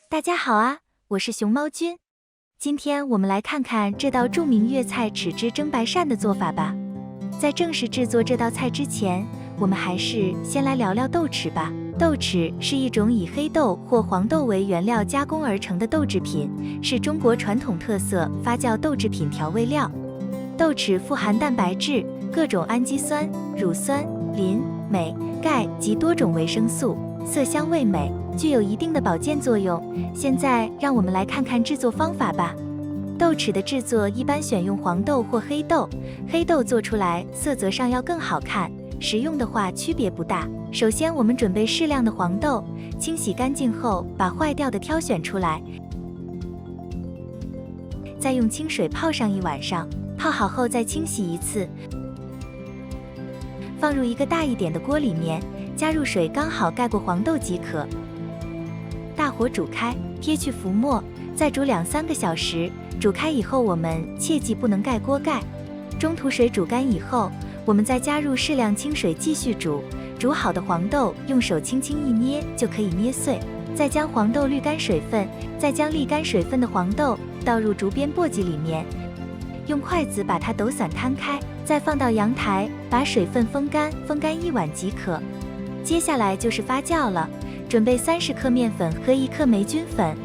大家好啊，我是熊猫君。今天我们来看看这道著名粤菜豉汁蒸白鳝的做法吧。在正式制作这道菜之前，我们还是先来聊聊豆豉吧。豆豉是一种以黑豆或黄豆为原料加工而成的豆制品，是中国传统特色发酵豆制品调味料。豆豉富含蛋白质、各种氨基酸、乳酸、磷、镁、钙及多种维生素，色香味美，具有一定的保健作用。现在让我们来看看制作方法吧。豆豉的制作一般选用黄豆或黑豆，黑豆做出来色泽上要更好看，食用的话区别不大。首先我们准备适量的黄豆，清洗干净后把坏掉的挑选出来，再用清水泡上一晚上，泡好后再清洗一次，放入一个大一点的锅里面，加入水刚好盖过黄豆即可。大火煮开，撇去浮沫，再煮2-3个小时。煮开以后，我们切记不能盖锅盖。中途水煮干以后，我们再加入适量清水继续煮。煮好的黄豆用手轻轻一捏就可以捏碎，再将黄豆滤干水分，再将沥干水分的黄豆倒入竹编簸箕里面，用筷子把它抖散摊开，再放到阳台，把水分风干1晚即可。接下来就是发酵了，准备30克面粉和1克霉菌粉，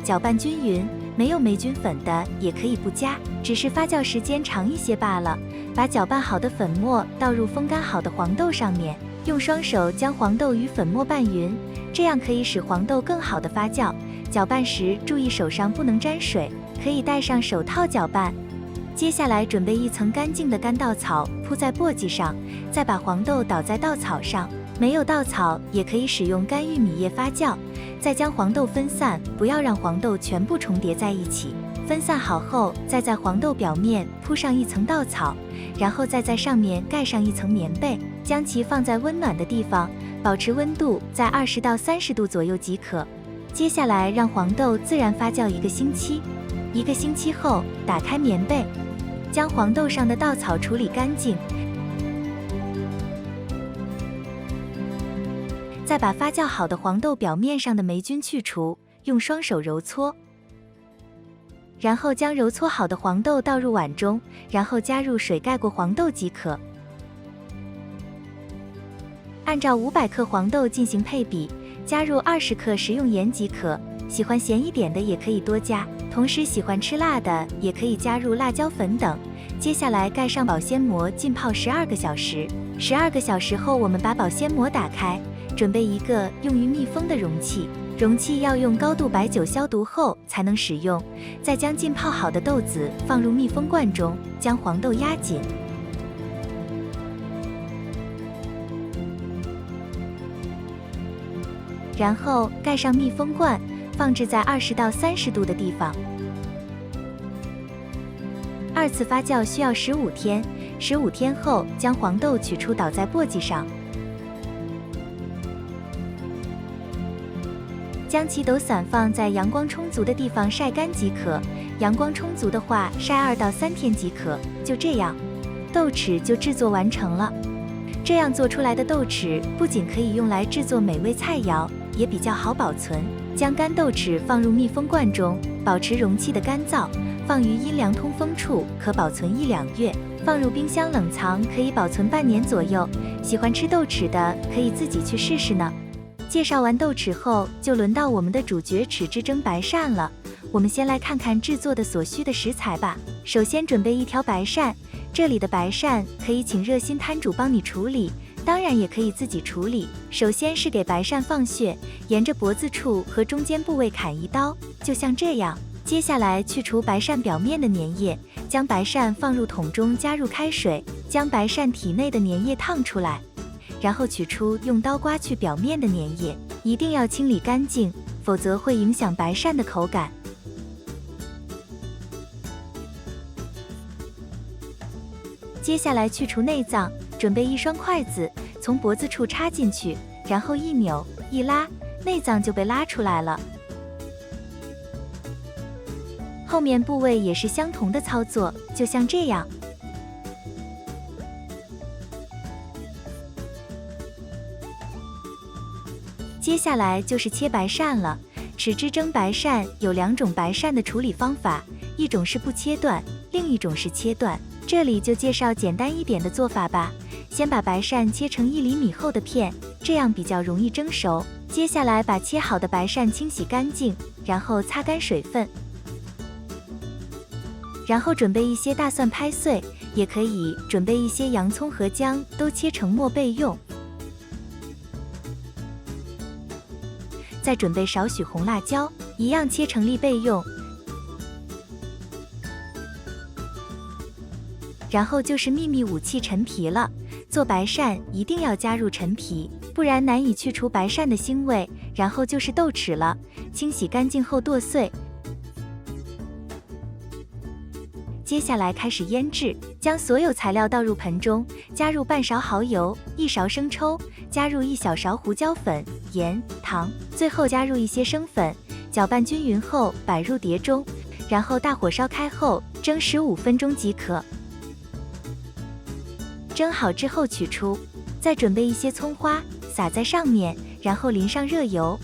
搅拌均匀。没有霉菌粉的也可以不加，只是发酵时间长一些罢了。把搅拌好的粉末倒入风干好的黄豆上面，用双手将黄豆与粉末拌匀，这样可以使黄豆更好的发酵。搅拌时注意手上不能沾水，可以戴上手套搅拌。接下来准备一层干净的干稻草铺在簸箕上，再把黄豆倒在稻草上，没有稻草也可以使用干玉米叶发酵。再将黄豆分散，不要让黄豆全部重叠在一起。分散好后，再在黄豆表面铺上一层稻草，然后再在上面盖上一层棉被，将其放在温暖的地方，保持温度在20到30度左右即可。接下来让黄豆自然发酵1个星期。1个星期后，打开棉被，将黄豆上的稻草处理干净，再把发酵好的黄豆表面上的霉菌去除，用双手揉搓，然后将揉搓好的黄豆倒入碗中，然后加入水盖过黄豆即可。按照500克黄豆进行配比，加入20克食用盐即可，喜欢咸一点的也可以多加，同时喜欢吃辣的也可以加入辣椒粉等。接下来盖上保鲜膜浸泡12个小时。12个小时后，我们把保鲜膜打开，准备一个用于密封的容器，容器要用高度白酒消毒后才能使用。再将浸泡好的豆子放入密封罐中，将黄豆压紧，然后盖上密封罐，放置在20到30度的地方。2次发酵需要15天，15天后将黄豆取出倒在簸箕上，将其抖散放在阳光充足的地方晒干即可。阳光充足的话，晒2到3天即可。就这样，豆豉就制作完成了。这样做出来的豆豉不仅可以用来制作美味菜肴，也比较好保存。将干豆豉放入密封罐中，保持容器的干燥，放于阴凉通风处，可保存1-2月。放入冰箱冷藏，可以保存半年左右。喜欢吃豆豉的可以自己去试试呢。介绍完豆豉后，就轮到我们的主角豉汁蒸白鳝了。我们先来看看制作的所需的食材吧。首先准备1条白鳝，这里的白鳝可以请热心摊主帮你处理，当然也可以自己处理。首先是给白鳝放血，沿着脖子处和中间部位砍1刀，就像这样。接下来去除白鳝表面的粘液，将白鳝放入桶中，加入开水，将白鳝体内的粘液烫出来，然后取出，用刀刮去表面的粘液，一定要清理干净，否则会影响白鳝的口感。接下来去除内脏，准备1双筷子，从脖子处插进去，然后一扭一拉，内脏就被拉出来了。后面部位也是相同的操作，就像这样。接下来就是切白鳝了，豉汁蒸白鳝有2种白鳝的处理方法，一种是不切断，另一种是切断。这里就介绍简单一点的做法吧。先把白鳝切成1厘米厚的片，这样比较容易蒸熟。接下来把切好的白鳝清洗干净，然后擦干水分。然后准备一些大蒜拍碎，也可以准备一些洋葱和姜，都切成末备用。再准备少许红辣椒，一样切成粒备用。然后就是秘密武器陈皮了。做白鳝一定要加入陈皮，不然难以去除白鳝的腥味。然后就是豆豉了，清洗干净后剁碎。接下来开始腌制，将所有材料倒入盆中，加入半勺蚝油、1勺生抽，加入1小勺胡椒粉、盐、糖，最后加入一些生粉，搅拌均匀后摆入碟中，然后大火烧开后蒸15分钟即可。蒸好之后取出，再准备一些葱花撒在上面，然后淋上热油。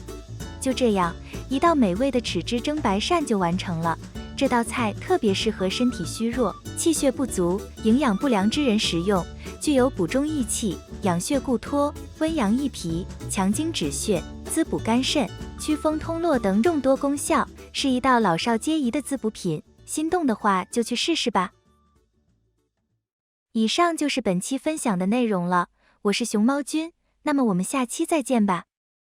就这样，一道美味的豉汁蒸白鳝就完成了。这道菜特别适合身体虚弱、气血不足、营养不良之人食用，具有补中益气、养血固脱、温阳益脾、强筋止血、滋补肝肾、祛风通络等众多功效，是一道老少皆宜的滋补品。心动的话就去试试吧。以上就是本期分享的内容了，我是熊猫君，那么我们下期再见吧。